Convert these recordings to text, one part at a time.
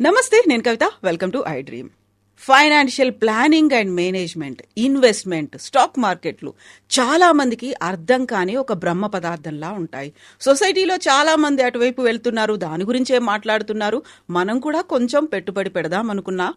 నమస్తే, నేను Kavitha. Welcome to I dream. Financial planning and management, investment, stock మార్కెట్లు చాలా మందికి అర్థం కాని ఒక బ్రహ్మ పదార్థంలా ఉంటాయి. సొసైటీలో చాలా మంది అటువైపు వెళ్తున్నారు, దాని గురించే మాట్లాడుతున్నారు. మనం కూడా కొంచెం పెట్టుబడి పెడదాం అనుకున్నా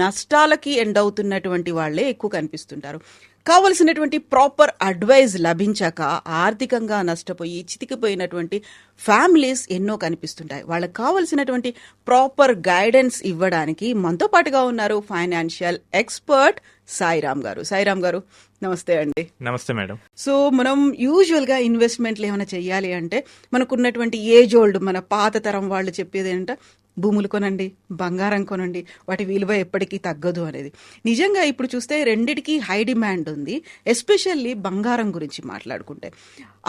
నష్టాలకి ఎండ్ అవుతున్నటువంటి వాళ్లే ఎక్కువ కనిపిస్తుంటారు. కావలసినటువంటి ప్రాపర్ అడ్వైజ్ లభించాక ఆర్థికంగా నష్టపోయి చితికిపోయినటువంటి ఫ్యామిలీస్ ఎన్నో కనిపిస్తుంటాయి. వాళ్ళకి కావలసినటువంటి ప్రాపర్ గైడెన్స్ ఇవ్వడానికి మనతో పాటుగా ఉన్నారు ఫైనాన్షియల్ ఎక్స్పర్ట్ సాయిరామ్ గారు. సాయిరామ్ గారు, నమస్తే అండి. నమస్తే మేడం. సో మనం యూజువల్గా ఇన్వెస్ట్మెంట్లు ఏమైనా చెయ్యాలి అంటే మనకున్నటువంటి ఏజ్ ఓల్డ్ మన పాత తరం వాళ్ళు చెప్పేది ఏంటంటే భూములు కొనండి, బంగారం కొనండి, వాటి విలువ ఎప్పటికీ తగ్గదు అనేది. నిజంగా ఇప్పుడు చూస్తే రెండిటికి హై డిమాండ్ ఉంది. ఎస్పెషల్లీ బంగారం గురించి మాట్లాడుకుంటే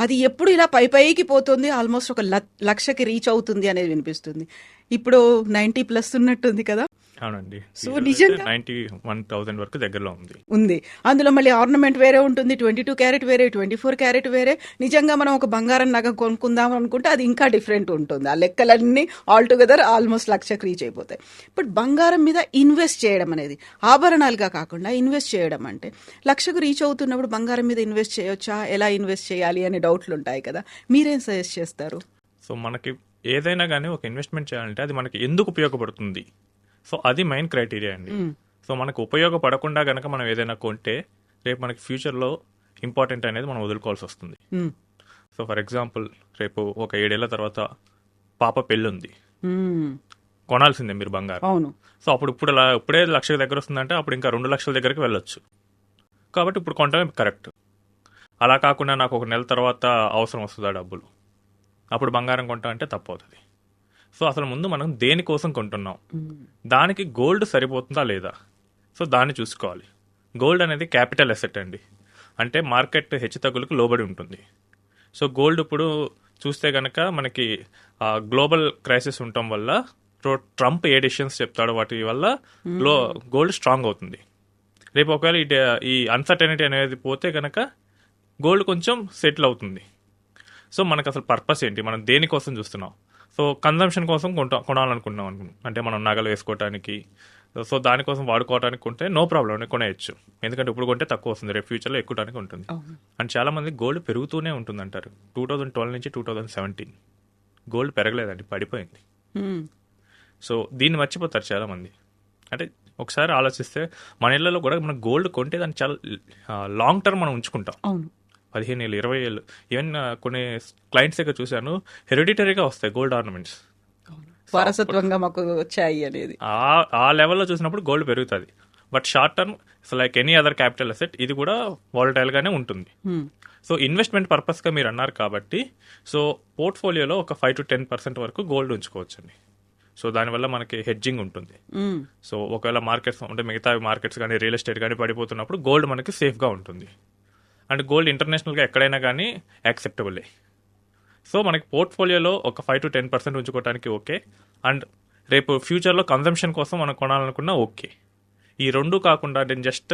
అది ఎప్పుడు ఇలా పైకి పోతుంది, ఆల్మోస్ట్ ఒక లక్షకి రీచ్ అవుతుంది అనేది వినిపిస్తుంది. ఇప్పుడు 90+ ఉన్నట్టుంది కదా. అవునండి. సో నిజంగా 91,000 వరకు దగ్గరలో ఉంది. అందులో మళ్ళీ ఆర్నమెంట్ వేరే ఉంటుంది, 22 క్యారెట్ వేరే, 24 క్యారెట్ వేరే. నిజంగా మనం ఒక బంగారం నగ కొనుక్కుందాం అనుకుంటే అది ఇంకా డిఫరెంట్ ఉంటుంది. ఆ లెక్కలన్నీ ఆల్ టుగెదర్ ఆల్మోస్ట్ లక్షకు రీచ్ అయిపోతాయి. బట్ బంగారం మీద ఇన్వెస్ట్ చేయడం అనేది, ఆభరణాలుగా కాకుండా ఇన్వెస్ట్ చేయడం అంటే లక్షకు రీచ్ అవుతున్నప్పుడు బంగారం మీద ఇన్వెస్ట్ చేయొచ్చా, ఎలా ఇన్వెస్ట్ చేయాలి అనే డౌట్లు ఉంటాయి కదా. మీరేం సజెస్ట్ చేస్తారు? సో మనకి ఏదైనా కానీ ఒక ఇన్వెస్ట్మెంట్ చేయాలంటే అది మనకి ఎందుకు ఉపయోగపడుతుంది, సో అది మెయిన్ క్రైటీరియా అండి. సో మనకు ఉపయోగపడకుండా కనుక మనం ఏదైనా కొంటే రేపు మనకి ఫ్యూచర్లో ఇంపార్టెంట్ అనేది మనం వదులుకోవాల్సి వస్తుంది. సో ఫర్ ఎగ్జాంపుల్, రేపు ఒక 7 ఏళ్ల తర్వాత పాప పెళ్ళి ఉంది, కొనాల్సిందే మీరు బంగారం. సో ఇప్పుడే లక్ష దగ్గర వస్తుందంటే అప్పుడు ఇంకా 2 లక్షల దగ్గరికి వెళ్ళొచ్చు. కాబట్టి ఇప్పుడు కొనటమే కరెక్ట్. అలా కాకుండా నాకు ఒక నెల తర్వాత అవసరం వస్తుందా డబ్బులు, అప్పుడు బంగారం కొంటా అంటే తప్పు అవుతుంది. సో అసలు ముందు మనం దేనికోసం కొంటున్నాం, దానికి గోల్డ్ సరిపోతుందా లేదా, సో దాన్ని చూసుకోవాలి. గోల్డ్ అనేది క్యాపిటల్ అసెట్ అండి, అంటే మార్కెట్ హెచ్చుతగ్గులకు లోబడి ఉంటుంది. సో గోల్డ్ ఇప్పుడు చూస్తే కనుక మనకి గ్లోబల్ క్రైసిస్ ఉండటం వల్ల ట్రంప్ ఏ డెసిషన్స్ చెప్తాడో వాటి వల్ల గోల్డ్ స్ట్రాంగ్ అవుతుంది. రేపు ఒకవేళ ఈ అన్సర్టెనిటీ అనేది పోతే కనుక గోల్డ్ కొంచెం సెటిల్ అవుతుంది. సో మనకు అసలు పర్పస్ ఏంటి, మనం దేనికోసం చూస్తున్నాం? సో కన్జంప్షన్ కోసం కొనాలనుకుంటున్నాం అంటే మనం నగలు వేసుకోవడానికి, సో దానికోసం వాడుకోవడానికి కొంటే నో ప్రాబ్లం, కొనేయచ్చు. ఎందుకంటే ఇప్పుడు కొంటే తక్కువ వస్తుంది, రేపు ఫ్యూచర్లో ఎక్కువడానికి ఉంటుంది. అండ్ చాలా మంది గోల్డ్ పెరుగుతూనే ఉంటుంది అంటారు. 2012 నుంచి 2017 గోల్డ్ పెరగలేదండి, పడిపోయింది. సో దీన్ని మర్చిపోతారు చాలా మంది. అంటే ఒకసారి ఆలోచిస్తే మన ఇళ్లలో కూడా మనం గోల్డ్ కొంటే దాన్ని చాలా లాంగ్ టర్మ్ మనం ఉంచుకుంటాం. 15 ఏళ్ళు, 20 ఏళ్ళు. ఈవెన్ కొన్ని క్లయింట్స్ దగ్గర చూశాను, హెరిడిటరీగా వస్తాయి గోల్డ్ ఆర్నమెంట్స్, వారసత్వంగా మాకు వచ్చాయి అనేది. ఆ లెవెల్లో చూసినప్పుడు గోల్డ్ పెరుగుతుంది. But short term like any other capital asset ఇది కూడా వాలటైల్ గానే ఉంటుంది. సో ఇన్వెస్ట్మెంట్ పర్పస్ గా మీరు అన్నారు కాబట్టి, సో పోర్ట్ఫోలియోలో ఒక 5 to 10% వరకు గోల్డ్ ఉంచుకోవచ్చండి. సో దానివల్ల మనకి హెడ్జింగ్ ఉంటుంది. సో ఒకవేళ మార్కెట్స్ అంటే మిగతా మార్కెట్స్ కానీ రియల్ ఎస్టేట్ కానీ పడిపోతున్నప్పుడు గోల్డ్ మనకి సేఫ్గా ఉంటుంది. అండ్ గోల్డ్ ఇంటర్నేషనల్గా ఎక్కడైనా కానీ యాక్సెప్టబులే. సో మనకి పోర్ట్ఫోలియోలో ఒక 5 to 10% ఉంచుకోవడానికి ఓకే. అండ్ రేపు ఫ్యూచర్లో కన్జంప్షన్ కోసం మనం కొనాలనుకున్నా ఓకే. ఈ రెండు కాకుండా నేను జస్ట్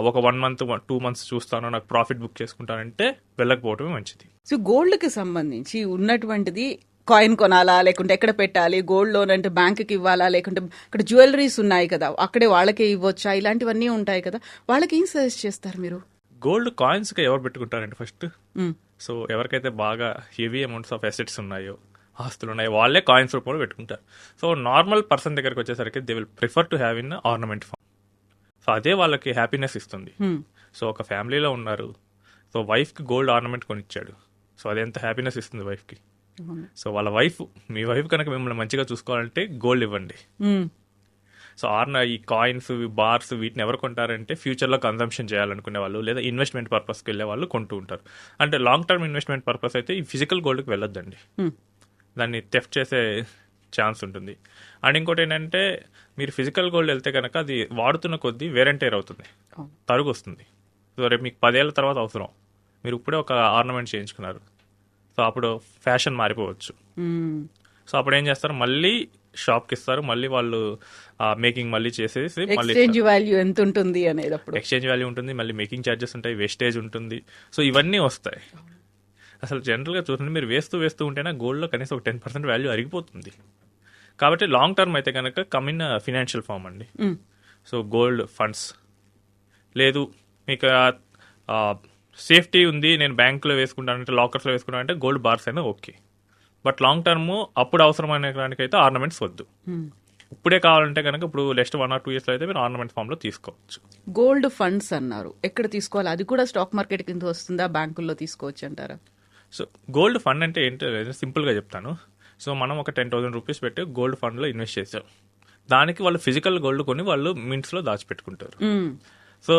ఒక 1 month 2 months చూస్తాను, నాకు ప్రాఫిట్ బుక్ చేసుకుంటానంటే వెళ్ళకపోవటమే మంచిది. సో గోల్డ్కి సంబంధించి ఉన్నటువంటిది కాయిన్ కొనాలా, లేకుంటే ఎక్కడ పెట్టాలి, గోల్డ్ లోన్ అంటే బ్యాంకుకి ఇవ్వాలా, లేకుంటే అక్కడ జ్యువెలరీస్ ఉన్నాయి కదా అక్కడే వాళ్ళకే ఇవ్వచ్చా, ఇలాంటివన్నీ ఉంటాయి కదా, వాళ్ళకి ఏం సజెస్ట్ చేస్తారు మీరు? గోల్డ్ కాయిన్స్గా ఎవరు పెట్టుకుంటారండి ఫస్ట్? సో ఎవరికైతే బాగా హెవీ అమౌంట్స్ ఆఫ్ అసెట్స్ ఉన్నాయో, ఆస్తులు ఉన్నాయో, వాళ్ళే కాయిన్స్ రూపంలో పెట్టుకుంటారు. సో నార్మల్ పర్సన్ దగ్గరికి వచ్చేసరికి they will prefer to have in ornament form. So అదే వాళ్ళకి హ్యాపీనెస్ ఇస్తుంది. సో ఒక ఫ్యామిలీలో ఉన్నారు, సో వైఫ్కి గోల్డ్ ఆర్నమెంట్ కొనిచ్చాడు, సో అది ఎంత హ్యాపీనెస్ ఇస్తుంది వైఫ్కి. సో వాళ్ళ మీ వైఫ్ కనుక మిమ్మల్ని మంచిగా చూసుకోవాలంటే గోల్డ్ ఇవ్వండి. సో ఈ కాయిన్స్, బార్స్ వీటిని ఎవరు కొంటారంటే ఫ్యూచర్లో కన్జంప్షన్ చేయాలనుకునే వాళ్ళు, లేదా ఇన్వెస్ట్మెంట్ పర్పస్కి వెళ్ళే వాళ్ళు కొంటూ ఉంటారు. అంటే లాంగ్ టర్మ్ ఇన్వెస్ట్మెంట్ పర్పస్ అయితే ఈ ఫిజికల్ గోల్డ్కి వెళ్ళొద్దండి, దాన్ని థెఫ్ట్ చేసే ఛాన్స్ ఉంటుంది. అండ్ ఇంకోటి ఏంటంటే మీరు ఫిజికల్ గోల్డ్ వెళ్తే కనుక అది వాడుతున్న కొద్దీ వేర్ అండ్ టైర్ అవుతుంది, తరుగు వస్తుంది. సో రేపు మీకు 10 ఏళ్ల తర్వాత అవసరం, మీరు ఇప్పుడే ఒక ఆర్నమెంట్ చేయించుకున్నారు, సో అప్పుడు ఫ్యాషన్ మారిపోవచ్చు. సో అప్పుడు ఏం చేస్తారు, మళ్ళీ షాప్కి ఇస్తారు, మళ్ళీ వాళ్ళు మేకింగ్ మళ్ళీ చేసేసి ఎక్స్చేంజ్ వాల్యూ ఎంత ఉంటుంది అనేది, అప్పుడు ఎక్స్చేంజ్ వాల్యూ ఉంటుంది, మళ్ళీ మేకింగ్ ఛార్జెస్ ఉంటాయి, వేస్టేజ్ ఉంటుంది. సో ఇవన్నీ వస్తాయి. అసలు జనరల్గా చూడండి, మీరు వేస్తూ ఉంటేనే గోల్డ్లో కనీసం ఒక 10% వాల్యూ అరిగిపోతుంది. కాబట్టి లాంగ్ టర్మ్ అయితే కనుక కమిన్ ఫినాన్షియల్ ఫామ్ అండి. సో గోల్డ్ ఫండ్స్ లేదు, మీకు సేఫ్టీ ఉంది, నేను బ్యాంకులో వేసుకుంటానంటే లాకర్స్లో వేసుకుంటానంటే గోల్డ్ బార్స్ అయినా ఓకే. బట్ లాంగ్ టర్మ్ అప్పుడు అవసరమైన దానికైతే ఆర్నమెంట్స్ వద్దు. ఇప్పుడే కావాలంటే కనుక ఇప్పుడు నెక్స్ట్ 1 or 2 years అయితే మీరు ఆర్నమెంట్ ఫామ్ లో తీసుకోవచ్చు. గోల్డ్ ఫండ్స్ అన్నారు, ఎక్కడ తీసుకోవాలి? అది కూడా స్టాక్ మార్కెట్ కింద వస్తుందా, బ్యాంకుల్లో తీసుకోవచ్చు అంటారా? సో గోల్డ్ ఫండ్ అంటే ఏంటో సింపుల్ గా చెప్తాను. సో మనం ఒక 10,000 రూపీస్ పెట్టి గోల్డ్ ఫండ్ లో ఇన్వెస్ట్ చేసాం. దానికి వాళ్ళు ఫిజికల్ గోల్డ్ కొని వాళ్ళు మింట్స్ లో దాచిపెట్టుకుంటారు. సో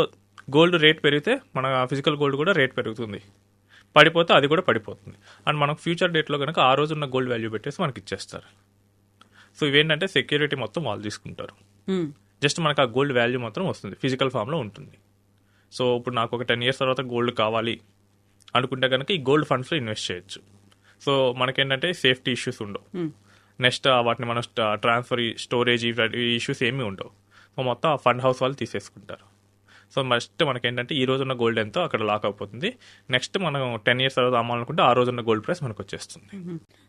గోల్డ్ రేట్ పెరిగితే మన ఫిజికల్ గోల్డ్ కూడా రేట్ పెరుగుతుంది, పడిపోతే అది కూడా పడిపోతుంది. అండ్ మనకు ఫ్యూచర్ డేట్లో కనుక ఆ రోజు ఉన్న గోల్డ్ వాల్యూ పెట్టేసి మనకి ఇచ్చేస్తారు. సో ఇవేంటంటే సెక్యూరిటీ మొత్తం వాళ్ళు తీసుకుంటారు. జస్ట్ మనకు ఆ గోల్డ్ వాల్యూ మాత్రం వస్తుంది, ఫిజికల్ ఫామ్లో ఉంటుంది. సో ఇప్పుడు నాకు ఒక 10 years తర్వాత గోల్డ్ కావాలి అనుకుంటే కనుక ఈ గోల్డ్ ఫండ్స్లో ఇన్వెస్ట్ చేయొచ్చు. సో మనకేంటంటే సేఫ్టీ ఇష్యూస్ ఉండవు. నెక్స్ట్ వాటిని మనం ట్రాన్స్ఫర్, స్టోరేజ్ ఈ ఇష్యూస్ ఏమీ ఉండవు. సో మొత్తం ఆ ఫండ్ హౌస్ వాళ్ళు తీసేసుకుంటారు. సో ఫస్ట్ మనకేంటంటే ఈ రోజున్న గోల్డ్ ఎంతో అక్కడ లాక్ అయిపోతుంది. నెక్స్ట్ మనం 10 years తర్వాత అమ్మాలనుకుంటే ఆ రోజున్న గోల్డ్ ప్రైస్ మనకు వచ్చేస్తుంది.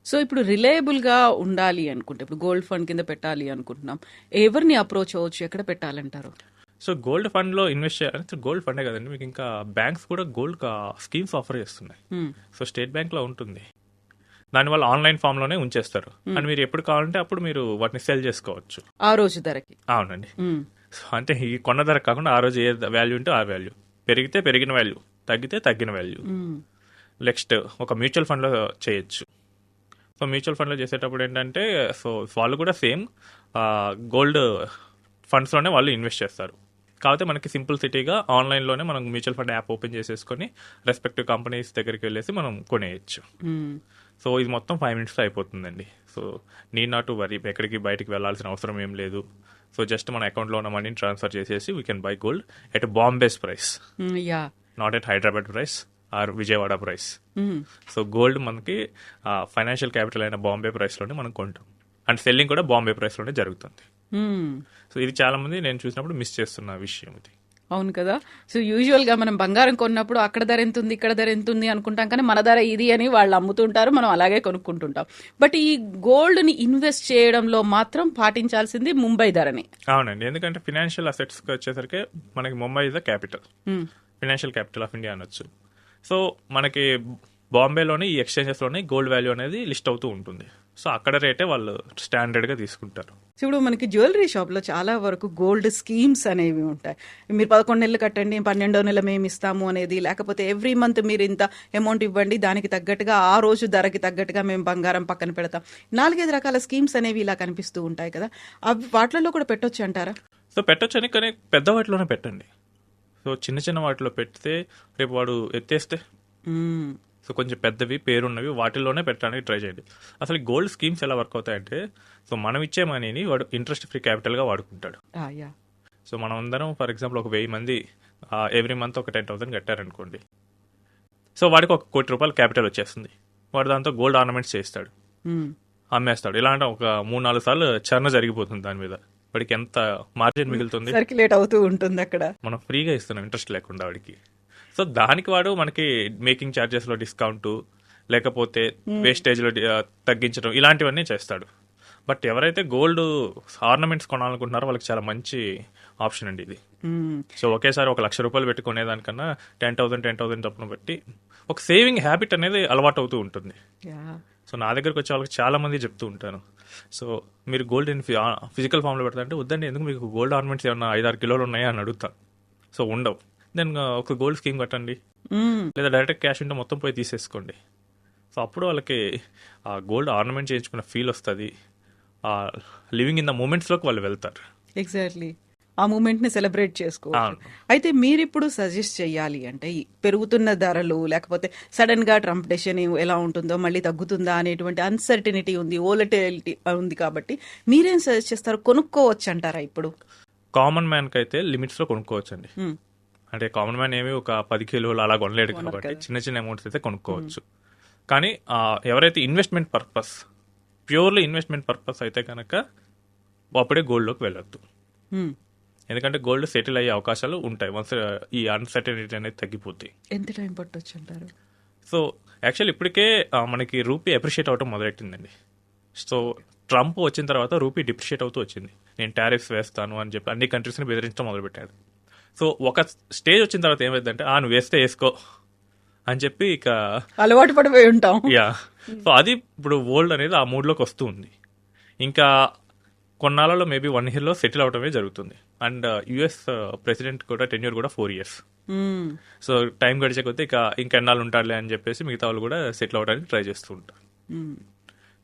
సో ఇప్పుడు రిలయబుల్ గా ఉండాలి అనుకుంటే, ఇప్పుడు గోల్డ్ ఫండ్ కింద పెట్టాలి అనుకుంటున్నాం, ఎవరిని అప్రోచ్ అవ్వచ్చు, ఎక్కడ పెట్టాలంటారు? సో గోల్డ్ ఫండ్ లో ఇన్వెస్ట్ చేయాలంటే గోల్డ్ ఫండే కదండి, మీకు ఇంకా బ్యాంక్స్ కూడా గోల్డ్ స్కీమ్స్ ఆఫర్ చేస్తున్నాయి. సో స్టేట్ బ్యాంక్ లో ఉంటుంది, దానివల్ల ఆన్లైన్ ఫామ్ లోనే ఉంచేస్తారు. అండ్ మీరు ఎప్పుడు కావాలంటే అప్పుడు మీరు వాటిని సెల్ చేసుకోవచ్చు ఆ రోజు ధరకి. అవునండి. సో అంటే ఈ కొన్న ధర కాకుండా ఆ రోజు ఏ వాల్యూ ఉంటే ఆ వాల్యూ, పెరిగితే పెరిగిన వాల్యూ, తగ్గితే తగ్గిన వాల్యూ. నెక్స్ట్ ఒక మ్యూచువల్ ఫండ్ లో చేయొచ్చు. సో మ్యూచువల్ ఫండ్ లో చేసేటప్పుడు ఏంటంటే సో వాళ్ళు కూడా సేమ్ గోల్డ్ ఫండ్స్ లోనే వాళ్ళు ఇన్వెస్ట్ చేస్తారు. కాకపోతే మనకి సింపుల్ సిటీగా ఆన్లైన్లోనే మనం మ్యూచువల్ ఫండ్ యాప్ ఓపెన్ చేసేసుకొని రెస్పెక్టివ్ కంపెనీస్ దగ్గరికి వెళ్ళేసి మనం కొనేయచ్చు. సో ఇది మొత్తం 5 minutes అయిపోతుందండి. So need not to worry, ఎక్కడికి బయటికి వెళ్ళాల్సిన అవసరం ఏం లేదు. సో జస్ట్ మన అకౌంట్లో ఉన్న మనీని ట్రాన్స్ఫర్ చేసేసి we can buy gold at Bombay's price, not at Hyderabad price or Vijayawada price. So gold మనకి ఫైనాన్షియల్ క్యాపిటల్ అయిన బాంబే ప్రైస్లోనే మనం కొంటాం. అండ్ సెల్లింగ్ కూడా బాంబే ప్రైస్లోనే జరుగుతుంది. సో ఇది చాలా మంది నేను చూసినప్పుడు మిస్ చేస్తున్న విషయం ఇది. అవును కదా. సో యూజువల్ గా మనం బంగారం కొన్నప్పుడు అక్కడ ధర ఎంత ఉంది, ఇక్కడ ధర ఎంత ఉంది అనుకుంటాం, కానీ మన ధర ఇది అని వాళ్ళు అమ్ముతుంటారు, మనం అలాగే కొనుక్కుంటుంటాం. బట్ ఈ గోల్డ్ ని ఇన్వెస్ట్ చేయడంలో మాత్రం పాటించాల్సింది ముంబై ధరని. అవునండి, ఎందుకంటే ఫినాన్షియల్ అసెట్స్ వచ్చేసరికి మనకి Mumbai is the capital, financial capital of India అనొచ్చు. సో మనకి బాంబేలోని ఈ ఎక్స్చేంజెస్లోని గోల్డ్ వాల్యూ అనేది లిస్ట్ అవుతూ ఉంటుంది. సో అక్కడ రేటే వాళ్ళు స్టాండర్డ్గా తీసుకుంటారు. ఇప్పుడు మనకి జ్యువెలరీ షాప్లో చాలా వరకు గోల్డ్ స్కీమ్స్ అనేవి ఉంటాయి. మీరు 11 నెలలు కట్టండి, 12వ నెల మేము ఇస్తాము అనేది, లేకపోతే ఎవ్రీ మంత్ మీరు ఇంత అమౌంట్ ఇవ్వండి, దానికి తగ్గట్టుగా ఆ రోజు ధరకి తగ్గట్టుగా మేము బంగారం పక్కన పెడతాం. 4-5 రకాల స్కీమ్స్ అనేవి ఇలా కనిపిస్తూ ఉంటాయి కదా, అవి వాటిలో కూడా పెట్టొచ్చు అంటారా? సో పెట్టొచ్చు అని, కానీ పెద్ద వాటిలోనే పెట్టండి. సో చిన్న చిన్న వాటిలో పెడితే రేపు వాడు ఎత్తేస్తే, సో కొంచెం పెద్దవి పేరున్నవి వాటిల్లోనే పెట్టడానికి ట్రై చేయండి. అసలు గోల్డ్ స్కీమ్స్ ఎలా వర్క్ అవుతాయంటే, సో మనం ఇచ్చే మనీని వాడు ఇంట్రెస్ట్ ఫ్రీ క్యాపిటల్గా వాడుకుంటాడు. సో మనం అందరం ఫర్ ఎగ్జాంపుల్ ఒక 1000 మంది ఎవ్రీ మంత్ ఒక 10,000 కట్టారనుకోండి. సో వాడికి ఒక 1 కోటి రూపాయలు క్యాపిటల్ వచ్చేస్తుంది. వాడు దాంతో గోల్డ్ ఆర్నమెంట్స్ చేస్తాడు, అమ్మేస్తాడు. ఇలా అంటే ఒక 3-4 సార్లు చర్న జరిగిపోతుంది దాని మీద. వాడికి ఎంత మార్జిన్ మిగులుతుంది, సర్క్యులేట్ అవుతూ ఉంటుంది అక్కడ. మనం ఫ్రీగా ఇస్తున్నాం ఇంట్రెస్ట్ లేకుండా వాడికి. సో దానికి వాడు మనకి మేకింగ్ ఛార్జెస్ లో డిస్కౌంట్, లేకపోతే వేస్టేజ్ లో తగ్గించడం, ఇలాంటివన్నీ చేస్తాడు. బట్ ఎవరైతే గోల్డ్ ఆర్నమెంట్స్ కొనాలనుకుంటున్నారో వాళ్ళకి చాలా మంచి ఆప్షన్ అండి ఇది. సో ఒకేసారి 1,00,000 రూపాయలు పెట్టి కొనేదానికన్నా 10,000 తప్పున పెట్టి ఒక సేవింగ్ హ్యాబిట్ అనేది అలవాటు అవుతూ ఉంటుంది. సో నా దగ్గరకు వచ్చే వాళ్ళకి చాలా మంది చెప్తూ ఉంటాను, సో మీరు గోల్డ్ ఫిజికల్ ఫామ్ లో పెడతారంటే వద్దండి, ఎందుకు మీకు గోల్డ్ ఆర్నమెంట్స్ ఏమన్నా 5-6 కిలోలు ఉన్నాయా అని అడుగుతాను. సో ఉండవు, దెన్ ఒక గోల్డ్ స్కీమ్ కట్టండి, లేదా డైరెక్ట్ క్యాష్ ఉంటే మొత్తం పోయి తీసేసుకోండి. సో అప్పుడు వాళ్ళకి ఆ గోల్డ్ ఆర్నమెంట్ చేయించుకున్న ఫీల్ వస్తుంది, లివింగ్ ఇన్ ద మూమెంట్స్లోకి వాళ్ళు వెళ్తారు. ఎగ్జాక్ట్లీ, ఆ మూమెంట్ ని సెలబ్రేట్ చేసుకోవాలి. అయితే మీరు ఇప్పుడు సజెస్ట్ చేయాలి అంటే, పెరుగుతున్న ధరలు లేకపోతే సడన్ గా ట్రంప్ డెసిషన్ ఎలా ఉంటుందో, మళ్ళీ తగ్గుతుందా అనేటువంటి అన్సర్టినిటీ ఉంది, వోలటిలిటీ ఉంది, కాబట్టి మీరేం సజెస్ట్ చేస్తారు? కొనుక్కోవచ్చు అంటారా ఇప్పుడు? కామన్ మ్యాన్ కి అయితే లిమిట్స్ లో కొనుక్కోవచ్చు అండి. అంటే కామన్ మ్యాన్ ఏమి ఒక 10 కిలోలు అలా కొనలేడు కాబట్టి చిన్న చిన్న అమౌంట్స్ అయితే కొనుక్కోవచ్చు. కానీ ఎవరైతే investment purpose, purely investment purpose అయితే కనుక అప్పుడే గోల్డ్లోకి వెళ్ళొద్దు. ఎందుకంటే గోల్డ్ సెటిల్ అయ్యే అవకాశాలు ఉంటాయి వన్స్ ఈ అన్సర్టనిటీ అనేది తగ్గిపోతుంది. ఎంత టైం పట్టొచ్చు అంటారు? సో యాక్చువల్ ఇప్పటికే మనకి రూపీ అప్రిషియేట్ అవడం మొదలెట్టిందండి. సో ట్రంప్ వచ్చిన తర్వాత రూపీ డిప్రిషియేట్ అవుతూ వచ్చింది. నేను టారిఫ్స్ వేస్తాను అని చెప్పి అన్ని కంట్రీస్ని బెదిరించడం మొదలుపెట్టాడు. సో ఒక స్టేజ్ వచ్చిన తర్వాత ఏమైందంటే నువ్వు వేస్తే వేసుకో అని చెప్పి ఇక అలవాటు పడిపోయి ఉంటాం. యా, సో అది ఇప్పుడు వరల్డ్ అనేది ఆ మూడ్లోకి వస్తూ ఉంది. ఇంకా కొన్నాళ్ళలో మేబీ 1 yearలో సెటిల్ అవడమే జరుగుతుంది. అండ్ యుఎస్ ప్రెసిడెంట్ కూడా టెన్యూర్ కూడా 4 years. సో టైం గడిచే కొద్దీ ఇంకా ఎన్నాళ్ళు ఉంటాడులే అని చెప్పేసి మిగతా వాళ్ళు కూడా సెటిల్ అవ్వడానికి ట్రై చేస్తూ ఉంటారు.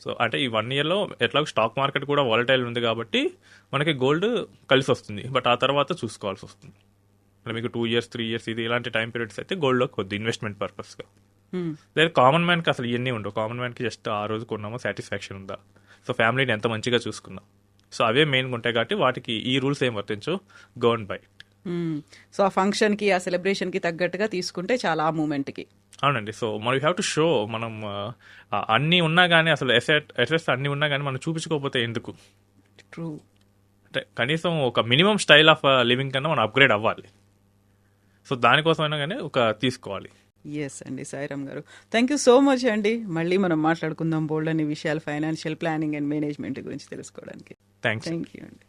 సో అంటే ఈ 1 yearలో ఎట్లా స్టాక్ మార్కెట్ కూడా వాలటైల్ ఉంది కాబట్టి మనకి గోల్డ్ కలిసి వస్తుంది. బట్ ఆ తర్వాత చూసుకోవాల్సి వస్తుంది. అంటే మీకు 2 years 3 years ఇది ఇలాంటి టైం పీరియడ్స్ అయితే గోల్డ్లో కొద్ది ఇన్వెస్ట్మెంట్ పర్పస్గా. లేదా కామన్ మ్యాన్కి అసలు ఇవన్నీ ఉండవు. కామన్ మ్యాన్కి జస్ట్ ఆ రోజు కొన్నామో సాటిస్ఫాక్షన్ ఉందా, సో ఫ్యామిలీని ఎంత మంచిగా చూసుకుందాం, సో అవే మెయిన్గా ఉంటాయి కాబట్టి వాటికి ఈ రూల్స్ ఏం వర్తించు, గో అండ్ బై. సో ఆ ఫంక్షన్కి ఆ సెలబ్రేషన్కి తగ్గట్టుగా తీసుకుంటే చాలా ఆ మూమెంట్కి. అవునండి. సో మనం యూ హ్యావ్ టు షో, మనం అన్నీ ఉన్నా కానీ అసలు ఎసెట్స్ అన్నీ ఉన్నా కానీ మనం చూపించుకోకపోతే ఎందుకు? ట్రూ. అంటే కనీసం ఒక మినిమం స్టైల్ ఆఫ్ లివింగ్ కన్నా మనం అప్గ్రేడ్ అవ్వాలి. సో దానికోసమైనా కానీ తీసుకోవాలి. ఎస్ అండి, సాయిరామ్ గారు, థ్యాంక్ యూ సో మచ్ అండి. మళ్ళీ మనం మాట్లాడుకుందాం బోల్డ్ అనే విషయాలు ఫైనాన్షియల్ ప్లానింగ్ అండ్ మేనేజ్మెంట్ గురించి తెలుసుకోవడానికి. థ్యాంక్స్. థ్యాంక్ యూ అండి.